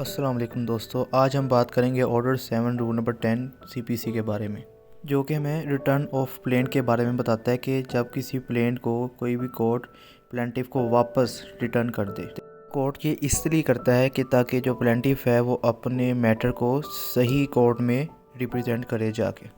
अस्सलाम वालेकुम दोस्तों, आज हम बात करेंगे ऑर्डर 7 रूल नंबर 10 सीपीसी के बारे में, जो कि हमें रिटर्न ऑफ प्लेन के बारे में बताता है कि जब किसी प्लेन को कोई भी कोर्ट प्लेंटिफ को वापस रिटर्न कर दे। कोर्ट ये इसलिए करता है कि ताकि जो प्लेंटिफ है वो अपने मैटर को सही कोर्ट में रिप्रेजेंट करे जाके।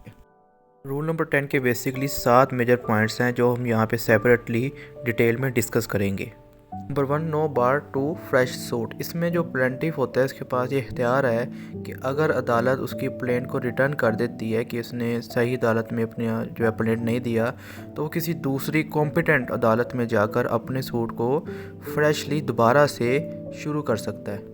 रूल नंबर 10 के बेसिकली 7 मेजर पॉइंट्स हैं जो हम यहाँ पे सेपरेटली डिटेल में डिस्कस करेंगे। Number 1, no bar to fresh suit. इसमें जो प्लेंटिफ होता है उसके पास ये इख्तियार है कि अगर अदालत उसकी प्लेन को रिटर्न कर देती है कि उसने सही अदालत में अपने जो है प्लेन नहीं दिया, तो वो किसी दूसरी कॉम्पिटेंट अदालत में जाकर अपने सूट को फ्रेशली दोबारा से शुरू कर सकता है।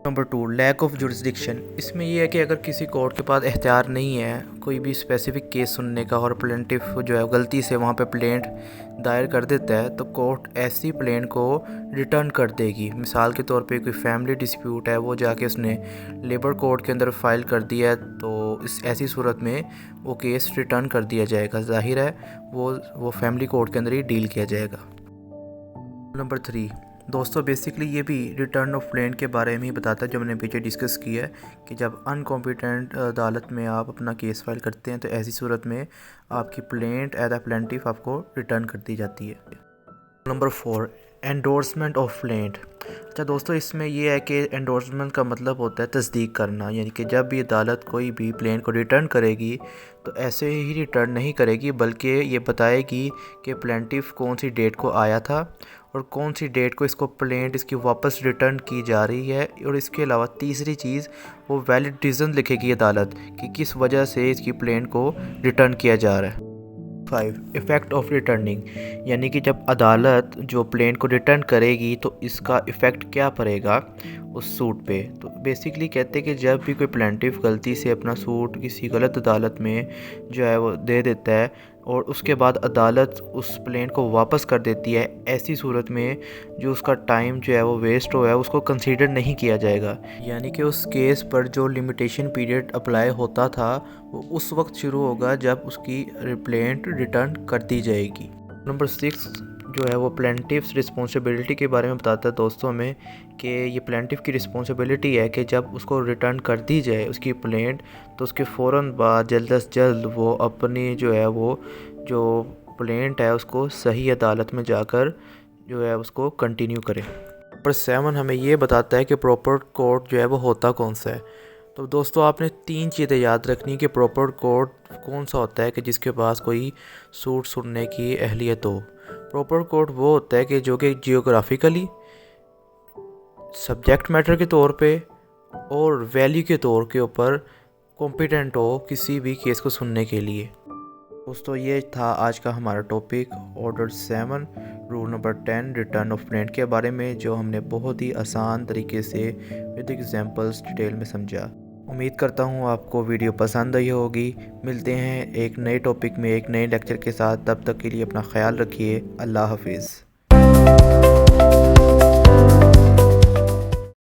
Number 2, lack of jurisdiction. इसमें यह है कि अगर किसी कोर्ट के पास इख्तियार नहीं है कोई भी स्पेसिफिक केस सुनने का और प्लेंटिफ जो है गलती से वहाँ पे प्लेंट दायर कर देता है, तो कोर्ट ऐसी प्लेन को रिटर्न कर देगी। मिसाल के तौर पे कोई फैमिली डिस्प्यूट है, वो जाके उसने लेबर कोर्ट के अंदर फाइल कर दिया है, तो इस ऐसी सूरत में वो केस रिटर्न कर दिया जाएगा। जाहिर है वो फैमिली कोर्ट के अंदर ही डील किया जाएगा। नंबर 3 दोस्तों, बेसिकली ये भी रिटर्न ऑफ प्लेन के बारे में ही बताता है जो मैंने पीछे डिस्कस किया है कि जब अनकॉम्पिटेंट अदालत में आप अपना केस फाइल करते हैं तो ऐसी सूरत में आपकी प्लेंट एज अ प्लेंटिफ आपको रिटर्न कर दी जाती है। Number 4, endorsement of plaint. अच्छा दोस्तों, इसमें यह है कि एंडोर्समेंट का मतलब होता है तस्दीक करना, यानी कि जब भी अदालत कोई भी प्लेन को रिटर्न करेगी तो ऐसे ही रिटर्न नहीं करेगी, बल्कि ये बताएगी कि प्लेंटिफ कौन सी डेट को आया था और कौन सी डेट को इसको प्लेंट इसकी वापस रिटर्न की जा रही है। और इसके अलावा तीसरी चीज़, वो वैलिड रीज़न लिखेगी अदालत कि किस वजह से इसकी प्लेन को रिटर्न किया जा रहा है। 5, इफ़ेक्ट ऑफ रिटर्निंग, यानी कि जब अदालत जो प्लेन को रिटर्न करेगी तो इसका इफ़ेक्ट क्या पड़ेगा उस सूट पे। तो बेसिकली कहते हैं कि जब भी कोई प्लेंटिफ गलती से अपना सूट किसी गलत अदालत में जो है वो दे देता है और उसके बाद अदालत उस प्लेन को वापस कर देती है, ऐसी सूरत में जो उसका टाइम जो है वो वेस्ट हुआ है उसको कंसीडर नहीं किया जाएगा। यानी कि उस केस पर जो लिमिटेशन पीरियड अप्लाई होता था वो उस वक्त शुरू होगा जब उसकी प्लेंट रिटर्न कर दी जाएगी। नंबर 6 जो है वो प्लेंटिफ्स रिस्पॉन्सिबिलिटी के बारे में बताता है दोस्तों हमें कि ये प्लेंटिफ की रिस्पॉन्सिबिलिटी है कि जब उसको रिटर्न कर दी जाए उसकी प्लेंट, तो उसके फ़ौरन बाद जल्द से जल्द वो अपनी जो है वो जो प्लेंट है उसको सही अदालत में जाकर जो है उसको कंटिन्यू करे। नंबर 7 हमें ये बताता है कि प्रॉपर कोर्ट जो है वो होता कौन सा है। तो दोस्तों, आपने 3 चीज़ें याद रखनी कि प्रॉपर कोर्ट कौन सा होता है कि जिसके पास कोई सूट सुनने की अहलियत हो। प्रॉपर कोर्ट वो होता है कि जो कि जियोग्राफिकली, सब्जेक्ट मैटर के तौर पे और वैल्यू के तौर के ऊपर कॉम्पिटेंट हो किसी भी केस को सुनने के लिए। दोस्तों, ये था आज का हमारा topic order 7 rule number 10 return of plaint के बारे में, जो हमने बहुत ही आसान तरीके से विद एग्जांपल्स डिटेल में समझा। उम्मीद करता हूँ आपको वीडियो पसंद आई होगी। मिलते हैं एक नए टॉपिक में एक नए लेक्चर के साथ। तब तक के लिए अपना ख्याल रखिए। अल्लाह हाफिज़।